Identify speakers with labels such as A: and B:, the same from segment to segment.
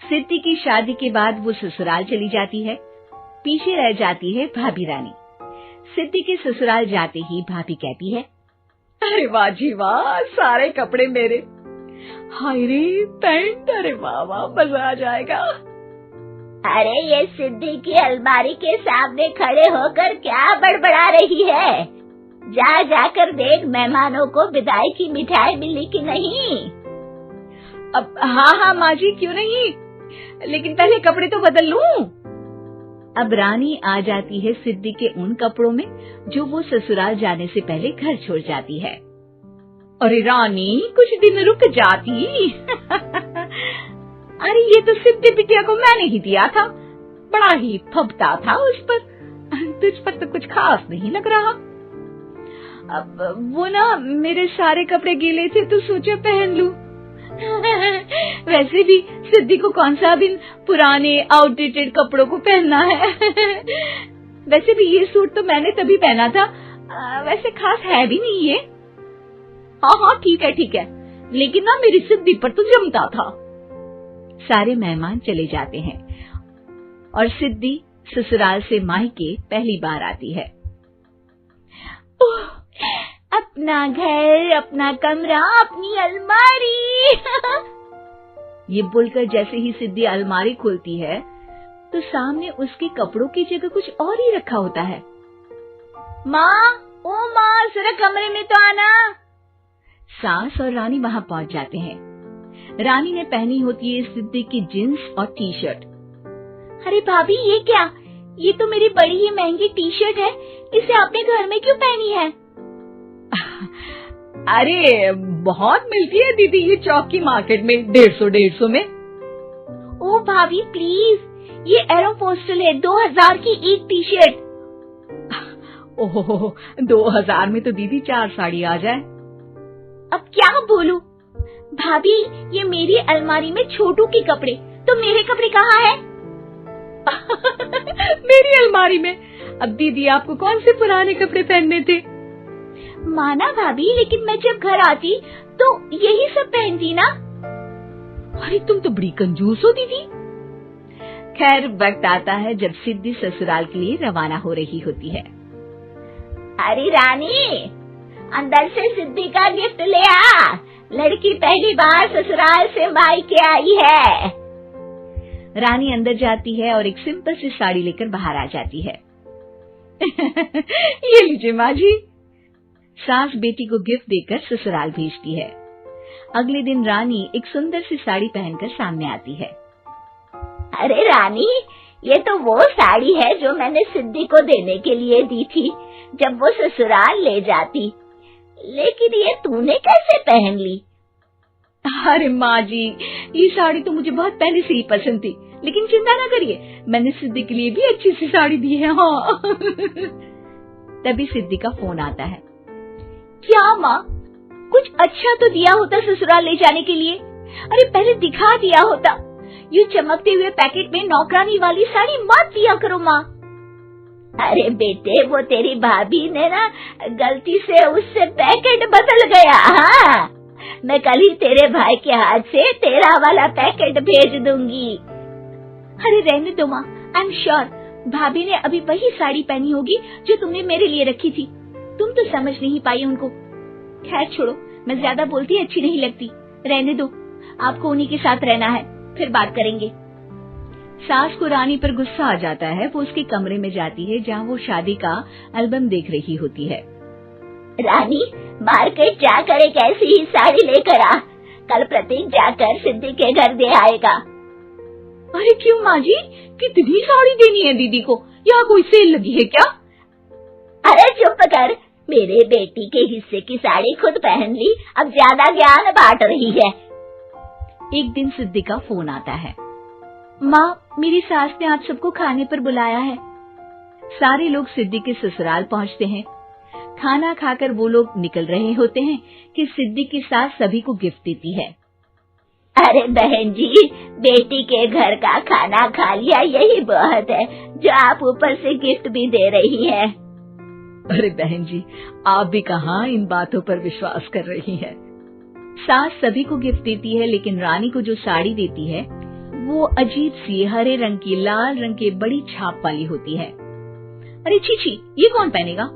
A: सिद्धि की शादी के बाद वो ससुराल चली जाती है। पीछे रह जाती है भाभी रानी। सिद्धि के ससुराल जाते ही भाभी कहती है,
B: अरे वाह जी वाह, सारे कपड़े मेरे। हाय रे पैंट, अरे वाह वाह, मजा आ जाएगा।
C: अरे ये सिद्धि की अलमारी के सामने खड़े होकर क्या बड़बड़ा रही है? जा जाकर देख मेहमानों को विदाई की मिठाई मिली कि नहीं।
B: अब हाँ माँ जी, क्यों नहीं, लेकिन पहले कपड़े तो बदल लूं।
A: अब रानी आ जाती है सिद्धि के उन कपड़ों में जो वो ससुराल जाने से पहले घर छोड़ जाती है।
B: अरे रानी, कुछ दिन रुक जाती। अरे ये तो सिद्धि बिटिया को मैंने ही दिया था, बड़ा ही फबता था उस पर, तुझ पर तो कुछ खास नहीं लग रहा। अब वो ना मेरे सारे कपड़े गीले थे तो सोचा पहन लूं। वैसे भी सिद्धि को कौन सा भी पुराने आउटडेटेड कपड़ों को पहनना है। वैसे भी ये सूट तो मैंने तभी पहना था, वैसे खास है भी नहीं ये। हाँ ठीक है, लेकिन ना मेरी सिद्धि पर तो जमता था।
A: सारे मेहमान चले जाते हैं और सिद्धि ससुराल से मायके पहली बार आती है।
C: अपना घर, अपना कमरा, अपनी अलमारी।
A: ये बोलकर जैसे ही सिद्धि अलमारी खोलती है तो सामने उसके कपड़ों की जगह कुछ और ही रखा होता है।
C: माँ, ओ माँ, जरा कमरे में तो आना।
A: सास और रानी वहां पहुंच जाते हैं। रानी ने पहनी होती है सिद्धि की जींस और टी शर्ट।
C: अरे भाभी, ये क्या? ये तो मेरी बड़ी ही महंगी टी शर्ट है, इसे आपने घर में क्यों पहनी है?
B: अरे बहुत मिलती है दीदी ये चौक की मार्केट में, 150 में।
C: ओ भाभी प्लीज, ये एरोपोस्टल है, 2000 की एक टी शर्ट।
B: ओहो, 2000 में तो दीदी 4 साड़ी आ जाए।
C: अब क्या बोलूं? भाभी, ये मेरी अलमारी में छोटू के कपड़े, तो मेरे कपड़े कहाँ हैं?
B: मेरी अलमारी में? अब दीदी आपको कौन से पुराने कपड़े पहनने थे?
C: माना भाभी, लेकिन मैं जब घर आती तो यही सब पहनती ना।
B: अरे तुम तो बड़ी कंजूस हो दीदी।
A: खैर, वक्त आता है जब सिद्धि ससुराल के लिए रवाना हो रही होती है।
C: अरे रानी, अंदर से सिद्धि का गिफ्ट ले आ, लड़की पहली बार ससुराल से मायके आई है।
A: रानी अंदर जाती है और एक सिंपल सी साड़ी लेकर बाहर आ जाती है।
B: ये लीजिए माँ जी।
A: सास बेटी को गिफ्ट देकर ससुराल भेजती है। अगले दिन रानी एक सुंदर सी साड़ी पहनकर सामने आती है।
C: अरे रानी, ये तो वो साड़ी है जो मैंने सिद्धि को देने के लिए दी थी जब वो ससुराल ले जाती, लेकिन ये तूने कैसे पहन ली?
B: अरे माँ जी, ये साड़ी तो मुझे बहुत पहले से ही पसंद थी, लेकिन चिंता ना करिए, मैंने सिद्धि के लिए भी अच्छी सी साड़ी दी है। हाँ।
A: तभी सिद्धि का फोन आता है।
C: क्या माँ, कुछ अच्छा तो दिया होता ससुराल ले जाने के लिए। अरे पहले दिखा दिया होता। ये चमकते हुए पैकेट में नौकरानी वाली साड़ी मत दिया करो माँ। अरे बेटे, वो तेरी भाभी ने ना गलती से उससे पैकेट बदल गया। हाँ, मैं कल ही तेरे भाई के हाथ से तेरा वाला पैकेट भेज दूंगी। अरे रहने दो माँ, आई एम श्योर भाभी ने अभी वही साड़ी पहनी होगी जो तुमने मेरे लिए रखी थी। तुम तो समझ नहीं पाई उनको। खैर छोड़ो, मैं ज्यादा बोलती अच्छी नहीं लगती, रहने दो, आपको उन्हीं के साथ रहना है, फिर बात करेंगे।
A: सास को रानी पर गुस्सा आ जाता है। वो उसके कमरे में जाती है जहाँ वो शादी का एल्बम देख रही होती है।
C: रानी, मार्केट जाकर एक ऐसी ही साड़ी लेकर आ, कल प्रतीक जाकर सिद्धि के घर दे आएगा।
B: अरे क्यों माँ जी, कितनी साड़ी देनी है दीदी को? यहाँ कोई सेल लगी है क्या?
C: अरे चुप कर, मेरे बेटी के हिस्से की साड़ी खुद पहन ली, अब ज्यादा ज्ञान बांट रही है।
A: एक दिन सिद्धि का फोन आता है। माँ, मेरी सास ने आज सबको खाने पर बुलाया है। सारे लोग सिद्धि के ससुराल पहुँचते हैं। खाना खाकर वो लोग निकल रहे होते हैं कि सिद्धि की सास सभी को गिफ्ट देती है।
C: अरे बहन जी, बेटी के घर का खाना खा लिया, यही बहुत है जो आप ऊपर से गिफ्ट भी दे रही है।
B: अरे बहन जी, आप भी कहाँ इन बातों पर विश्वास कर रही हैं।
A: सास सभी को गिफ्ट देती है, लेकिन रानी को जो साड़ी देती है वो अजीब सी हरे रंग की लाल रंग के बड़ी छाप वाली होती है। अरे छी, ये कौन पहनेगा?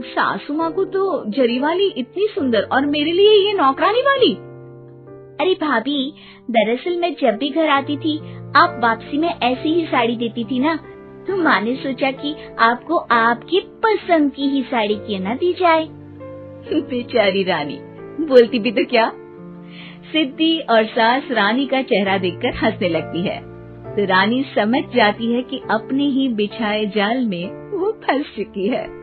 A: सासू माँ को तो जरी वाली इतनी सुंदर, और मेरे लिए ये नौकरानी वाली।
C: अरे भाभी, दरअसल मैं जब भी घर आती थी आप वापसी में ऐसी ही साड़ी देती थी ना, तो माँ ने सोचा कि आपको आपकी पसंद की ही साड़ी क्यों ना दी जाए।
A: बेचारी रानी, बोलती भी तो क्या। सिद्धि और सास रानी का चेहरा देखकर हंसने लगती है, तो रानी समझ जाती है कि अपने ही बिछाए जाल में वो फंस चुकी है।